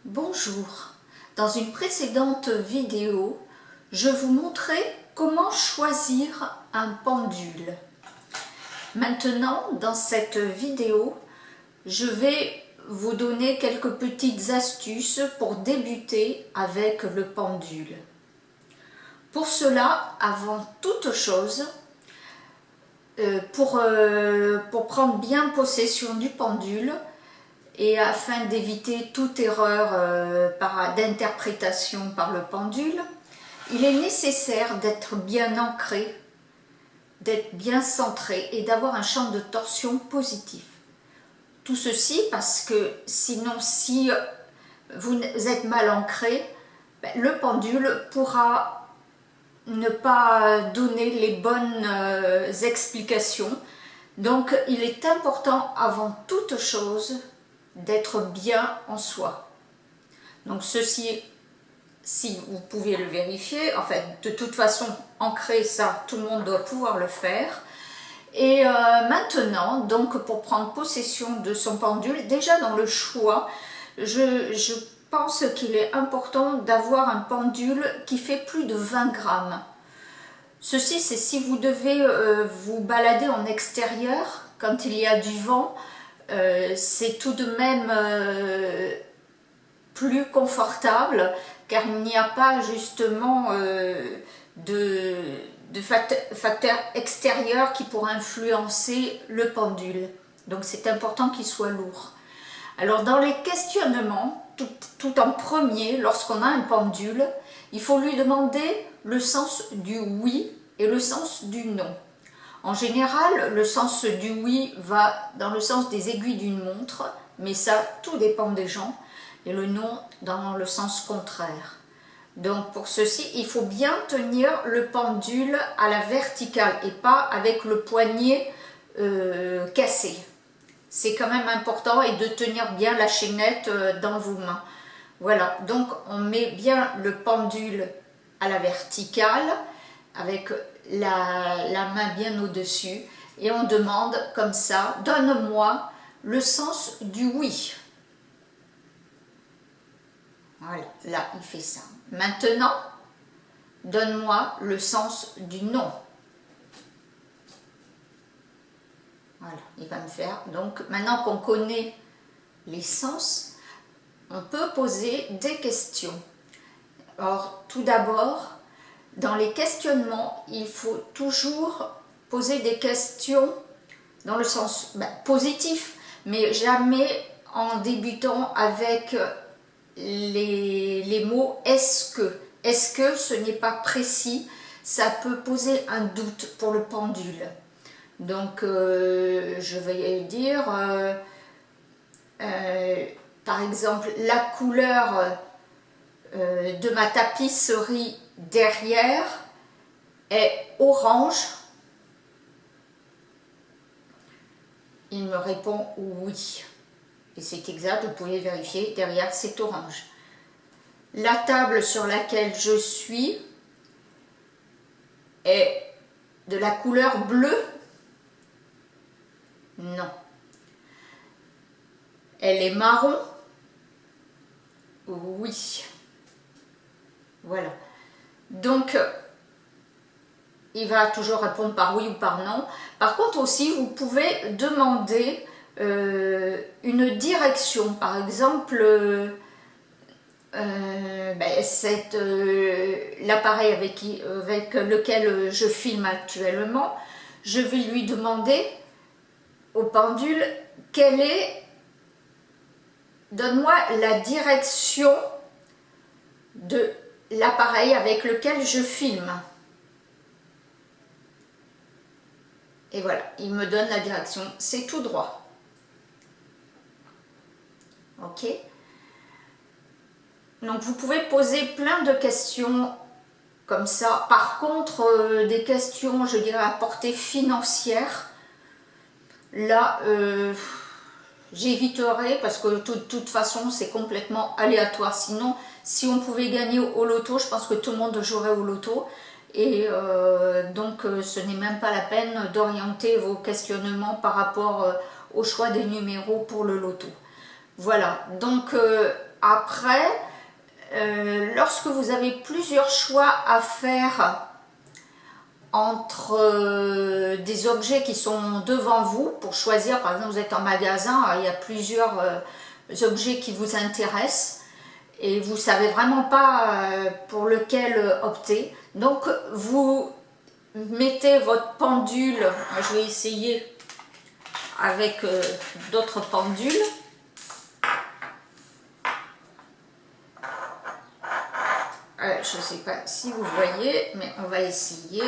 Bonjour, dans une précédente vidéo, je vous montrais comment choisir un pendule. Maintenant, dans cette vidéo, je vais vous donner quelques petites astuces pour débuter avec le pendule. Pour cela, avant toute chose, pour prendre bien possession du pendule, et afin d'éviter toute erreur d'interprétation par le pendule, il est nécessaire d'être bien ancré, d'être bien centré et d'avoir un champ de torsion positif. Tout ceci parce que sinon, si vous êtes mal ancré, le pendule pourra ne pas donner les bonnes explications. Donc il est important avant toute chose d'être bien en soi. Donc ceci, si vous pouvez le vérifier, en fait de toute façon ancrer ça, tout le monde doit pouvoir le faire. Et maintenant, donc pour prendre possession de son pendule, déjà dans le choix, je pense qu'il est important d'avoir un pendule qui fait plus de 20 grammes. Ceci, c'est si vous devez vous balader en extérieur, quand il y a du vent, c'est tout de même plus confortable car il n'y a pas justement de facteurs extérieurs qui pourraient influencer le pendule. Donc c'est important qu'il soit lourd. Alors dans les questionnements, tout en premier, lorsqu'on a un pendule, il faut lui demander le sens du oui et le sens du non. En général, le sens du oui va dans le sens des aiguilles d'une montre, mais ça, tout dépend des gens, et le non dans le sens contraire. Donc pour ceci, il faut bien tenir le pendule à la verticale et pas avec le poignet cassé. C'est quand même important et de tenir bien la chaînette dans vos mains. Voilà, donc on met bien le pendule à la verticale avec la main bien au-dessus et on demande comme ça, donne-moi le sens du oui. Voilà, là il fait ça. Maintenant, donne-moi le sens du non. Voilà, il va me faire. Donc maintenant qu'on connaît les sens, on peut poser des questions. Alors tout d'abord, dans les questionnements, il faut toujours poser des questions dans le sens positif, mais jamais en débutant avec les mots « est-ce que ». Est-ce que ce n'est pas précis, ça peut poser un doute pour le pendule. Donc je vais dire, par exemple, la couleur de ma tapisserie derrière est orange. Il me répond oui. Et c'est exact, vous pouvez vérifier, derrière c'est orange. La table sur laquelle je suis est de la couleur bleue. Non. Elle est marron. Oui. Voilà. Donc, il va toujours répondre par oui ou par non. Par contre aussi, vous pouvez demander une direction. Par exemple, l'appareil avec lequel je filme actuellement, je vais lui demander au pendule quelle est, donne-moi la direction de l'appareil avec lequel je filme. Et voilà, il me donne la direction, c'est tout droit. Ok? Donc vous pouvez poser plein de questions comme ça. Par contre, des questions, je dirais, à portée financière, là, j'éviterai parce que de toute façon, c'est complètement aléatoire. Sinon, si on pouvait gagner au loto, je pense que tout le monde jouerait au loto. Et donc, ce n'est même pas la peine d'orienter vos questionnements par rapport au choix des numéros pour le loto. Voilà, donc après, lorsque vous avez plusieurs choix à faire entre des objets qui sont devant vous, pour choisir, par exemple vous êtes en magasin, il y a plusieurs objets qui vous intéressent et vous ne savez vraiment pas pour lequel opter, donc vous mettez votre pendule, je vais essayer avec d'autres pendules. Je ne sais pas si vous voyez, mais on va essayer.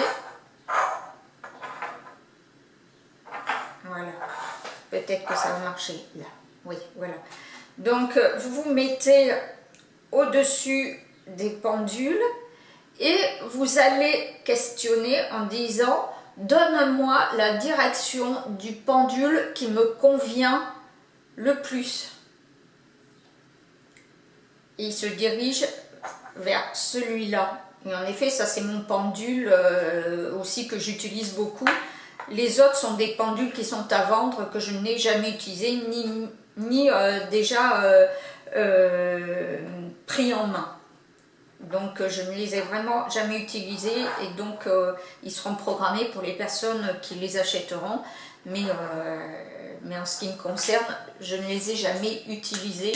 Voilà. Peut-être que ça va marcher là. Oui, voilà. Donc, vous vous mettez au-dessus des pendules et vous allez questionner en disant « Donne-moi la direction du pendule qui me convient le plus. » Il se dirige vers celui-là. Et en effet, ça c'est mon pendule aussi que j'utilise beaucoup. Les autres sont des pendules qui sont à vendre que je n'ai jamais utilisés ni déjà pris en main. Donc je ne les ai vraiment jamais utilisés et donc ils seront programmés pour les personnes qui les achèteront. Mais en ce qui me concerne, je ne les ai jamais utilisés.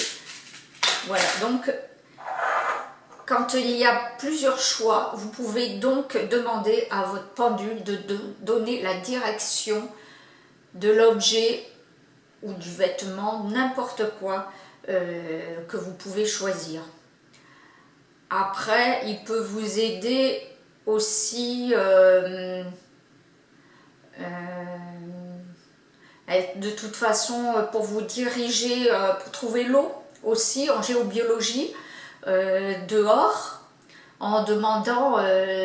Voilà, donc quand il y a plusieurs choix, vous pouvez donc demander à votre pendule de donner la direction de l'objet ou du vêtement, n'importe quoi que vous pouvez choisir. Après, il peut vous aider aussi de toute façon pour vous diriger, pour trouver l'eau aussi en géobiologie. Dehors en demandant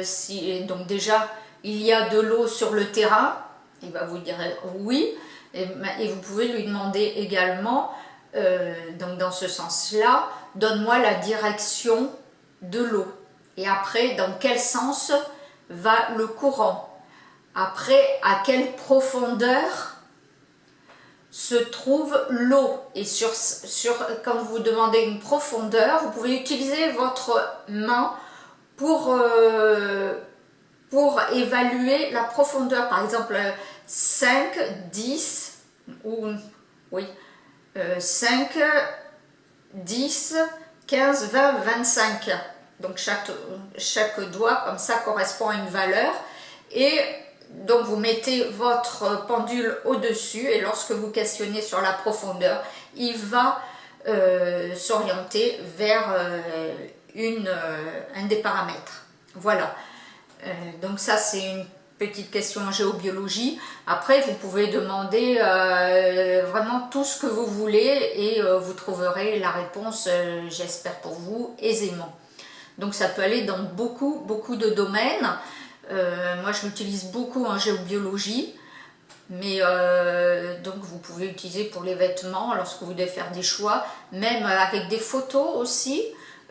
si donc déjà il y a de l'eau sur le terrain, il va vous dire oui et vous pouvez lui demander également donc dans ce sens là, donne-moi la direction de l'eau et après dans quel sens va le courant, après à quelle profondeur se trouve l'eau et quand vous demandez une profondeur, vous pouvez utiliser votre main pour évaluer la profondeur, par exemple 5, 10 ou oui 5, 10, 15, 20, 25. Donc chaque doigt comme ça correspond à une valeur et donc vous mettez votre pendule au-dessus et lorsque vous questionnez sur la profondeur, il va s'orienter vers un des paramètres. Voilà. Donc ça c'est une petite question en géobiologie. Après vous pouvez demander vraiment tout ce que vous voulez et vous trouverez la réponse, j'espère pour vous, aisément. Donc ça peut aller dans beaucoup de domaines. Moi je l'utilise beaucoup en géobiologie, mais donc vous pouvez l'utiliser pour les vêtements lorsque vous devez faire des choix, même avec des photos aussi,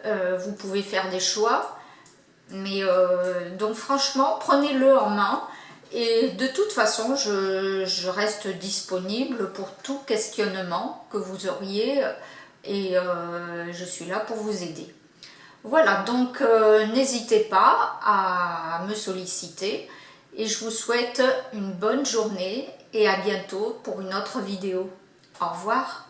vous pouvez faire des choix, mais donc franchement prenez-le en main et de toute façon je reste disponible pour tout questionnement que vous auriez et je suis là pour vous aider. Voilà, donc n'hésitez pas à me solliciter et je vous souhaite une bonne journée et à bientôt pour une autre vidéo. Au revoir.